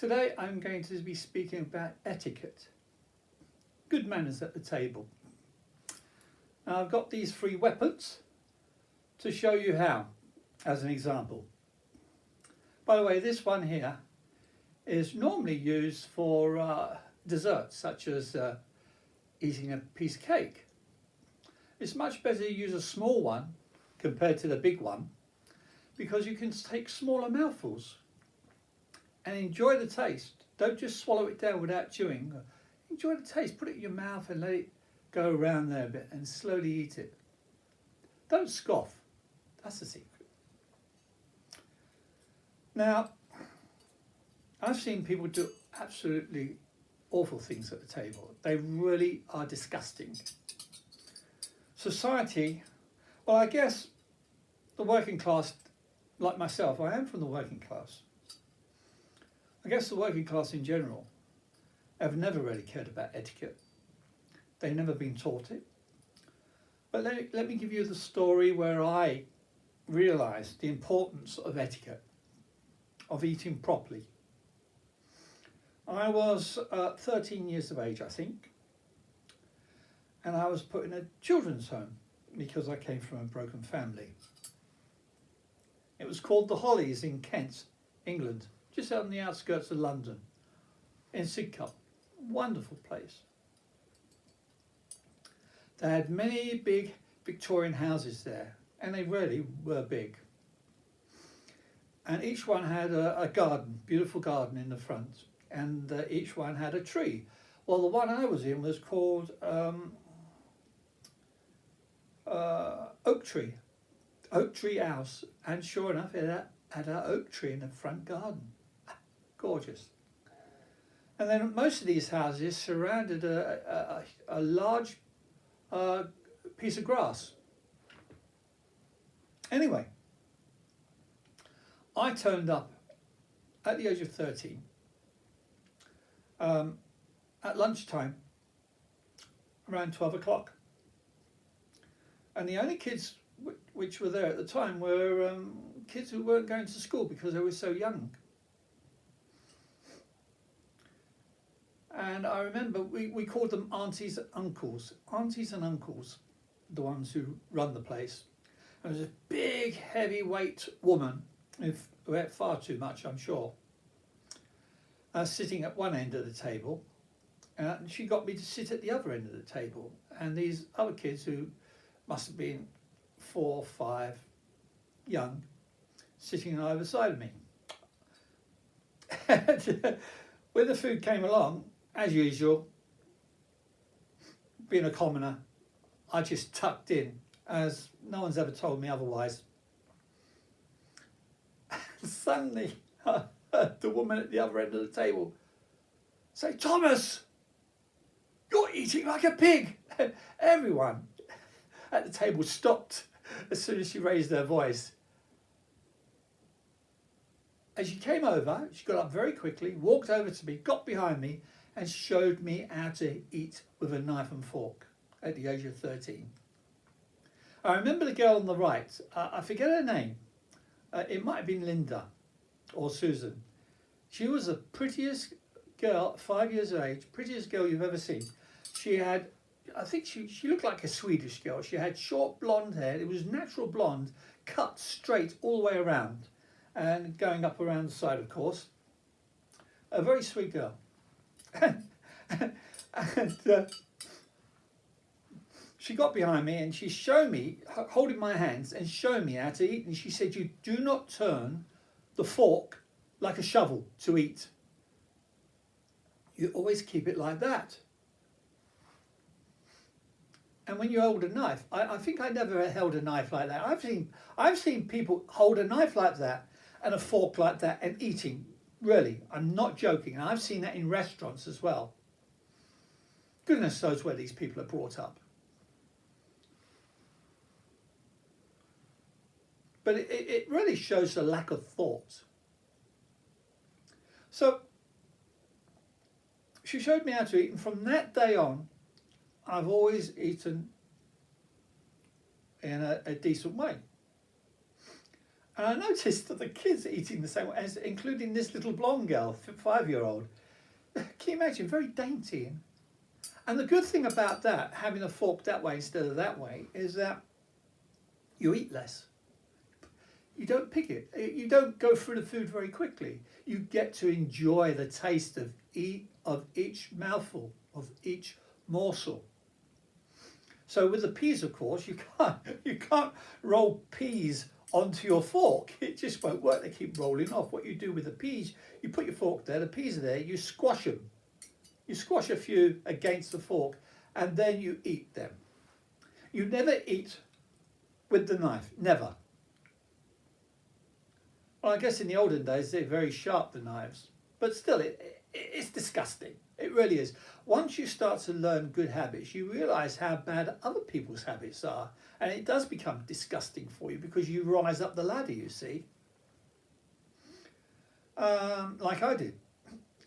Today I'm going to be speaking about etiquette, good manners at the table. Now I've got these three weapons to show you how, as an example. By the way, this one here is normally used for desserts, such as eating a piece of cake. It's much better to use a small one compared to the big one because you can take smaller mouthfuls and enjoy the taste. Don't just swallow it down without chewing. Enjoy the taste, put it in your mouth and let it go around there a bit and slowly eat it. Don't scoff, that's the secret. Now, I've seen people do absolutely awful things at the table. They really are disgusting. Society, well, I guess the working class, like myself, I am from the working class. I guess the working class in general have never really cared about etiquette. They've never been taught it. But let me give you the story where I realised the importance of etiquette, of eating properly. I was 13 years of age, I think, and I was put in a children's home because I came from a broken family. It was called the Hollies in Kent, England, just out on the outskirts of London, in Sidcup. Wonderful place. They had many big Victorian houses there, and they really were big. And each one had a garden, beautiful garden in the front, and each one had a tree. Well, the one I was in was called Oak Tree House, and sure enough, it had an oak tree in the front garden. Gorgeous. And then most of these houses surrounded a large piece of grass. Anyway, I turned up at the age of 13 at lunchtime around 12 o'clock. And the only kids which were there at the time were kids who weren't going to school because they were so young. And I remember we called them aunties and uncles. Aunties and uncles, the ones who run the place. And there was a big, heavyweight woman who ate far too much, I'm sure, sitting at one end of the table. And she got me to sit at the other end of the table. And these other kids who must have been 4 or 5, young, sitting on either side of me. And when the food came along, as usual, being a commoner, I just tucked in, as no one's ever told me otherwise. Suddenly, I heard the woman at the other end of the table say, "Thomas, you're eating like a pig." And everyone at the table stopped as soon as she raised her voice. As she came over, she got up very quickly, walked over to me, got behind me, and showed me how to eat with a knife and fork at the age of 13. I remember the girl on the right, I forget her name. It might have been Linda or Susan. She was the prettiest girl, 5 years of age, prettiest girl you've ever seen. She had, I think she looked like a Swedish girl. She had short blonde hair. It was natural blonde, cut straight all the way around and going up around the side, of course. A very sweet girl. and she got behind me and she showed me, holding my hands and showing me how to eat. And she said, "You do not turn the fork like a shovel to eat. You always keep it like that. And when you hold a knife," I think I never held a knife like that. I've seen people hold a knife like that and a fork like that and eating. Really, I'm not joking. And I've seen that in restaurants as well. Goodness knows where these people are brought up. But it really shows the lack of thought. So she showed me how to eat, and from that day on, I've always eaten in a decent way. And I noticed that the kids are eating the same way, as including this little blonde girl, 5-year-old. Can you imagine? Very dainty. And the good thing about that, having a fork that way instead of that way, is that you eat less. You don't pick it. You don't go through the food very quickly. You get to enjoy the taste of each mouthful, of each morsel. So with the peas, of course, you can't roll peas onto your fork. It just won't work. They keep rolling off. What you do with the peas, you put your fork there, the peas are there, you squash them. You squash a few against the fork, and then you eat them. You never eat with the knife, never. Well, I guess in the olden days, they're very sharp, the knives. But still, it's disgusting. It really is. Once you start to learn good habits, you realise how bad other people's habits are. And it does become disgusting for you because you rise up the ladder, you see. Like I did.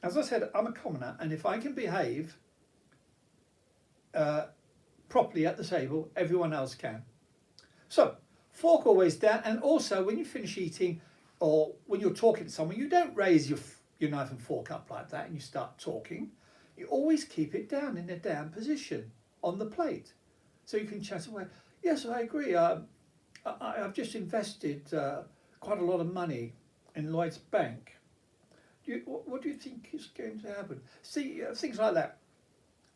As I said, I'm a commoner, and if I can behave properly at the table, everyone else can. So, fork always down, and also when you finish eating or when you're talking to someone, you don't raise your knife and fork up like that and you start talking. You always keep it down in a down position on the plate, so you can chat away. Yes, I agree. I've just invested quite a lot of money in Lloyd's Bank. What do you think is going to happen? See, things like that.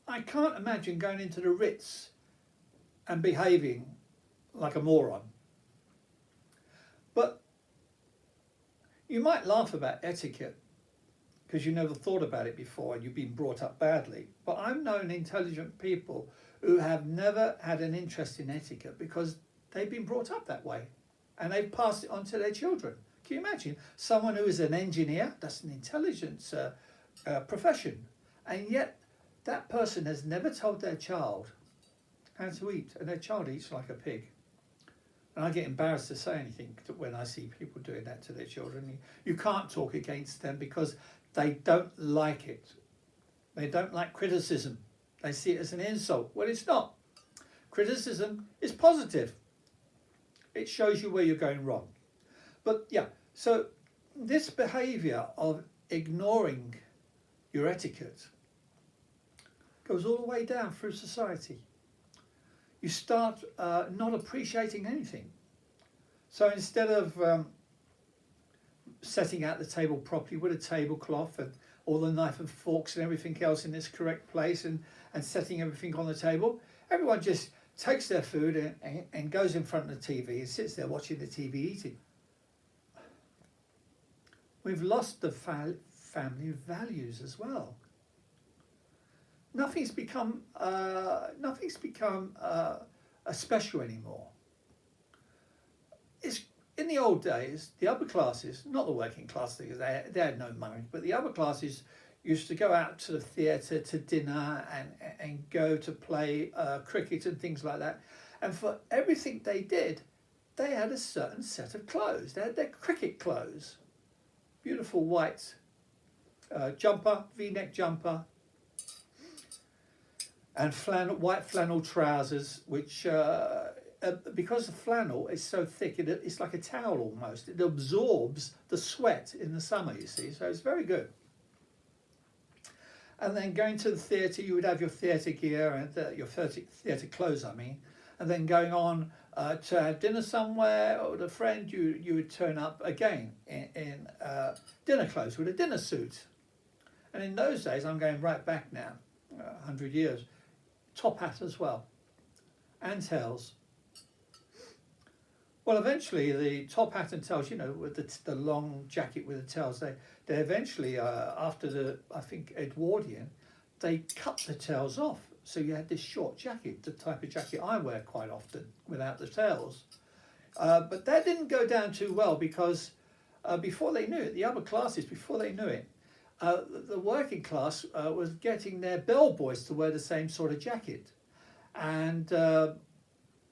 I can't imagine going into the Ritz and behaving like a moron. But you might laugh about etiquette because you never thought about it before and you've been brought up badly. But I've known intelligent people who have never had an interest in etiquette because they've been brought up that way and they've passed it on to their children. Can you imagine someone who is an engineer? That's an intelligence profession, and yet that person has never told their child how to eat, and their child eats like a pig. And I get embarrassed to say anything when I see people doing that to their children. You can't talk against them because they don't like it. They don't like criticism. They see it as an insult. Well, it's not. Criticism is positive. It shows you where you're going wrong. But yeah, so this behaviour of ignoring your etiquette goes all the way down through society. You start not appreciating anything. So instead of setting out the table properly with a tablecloth and all the knife and forks and everything else in its correct place and setting everything on the table, everyone just takes their food and goes in front of the TV and sits there watching the TV eating. We've lost the family values as well. Nothing's become special anymore. It's in the old days, the upper classes, not the working class, because they had no money, but the upper classes used to go out to the theatre, to dinner, and go to play cricket and things like that. And for everything they did, they had a certain set of clothes. They had their cricket clothes. Beautiful white jumper, V-neck jumper, and white flannel trousers, which, because the flannel is so thick, it's like a towel almost. It absorbs the sweat in the summer, you see, so it's very good. And then going to the theatre, you would have your theatre gear, and your theatre clothes, I mean, and then going on to have dinner somewhere or with a friend, you would turn up again in dinner clothes with a dinner suit. And in those days, I'm going right back now, 100 years, top hat as well, and tails. Well, eventually the top hat and tails, you know, with the long jacket with the tails, they eventually, after I think Edwardian, they cut the tails off. So you had this short jacket, the type of jacket I wear quite often, without the tails. But that didn't go down too well because before they knew it, the upper classes, before they knew it, the working class was getting their bellboys to wear the same sort of jacket. And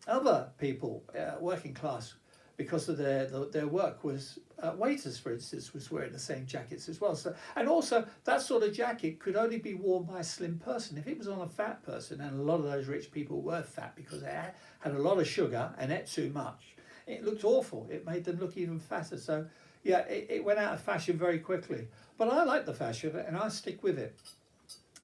other people, working class, because of their work, was waiters, for instance, was wearing the same jackets as well. So, and also that sort of jacket could only be worn by a slim person. If it was on a fat person, and a lot of those rich people were fat because they had a lot of sugar and ate too much. It looked awful. It made them look even fatter. So, yeah, it went out of fashion very quickly. But I like the fashion and I stick with it.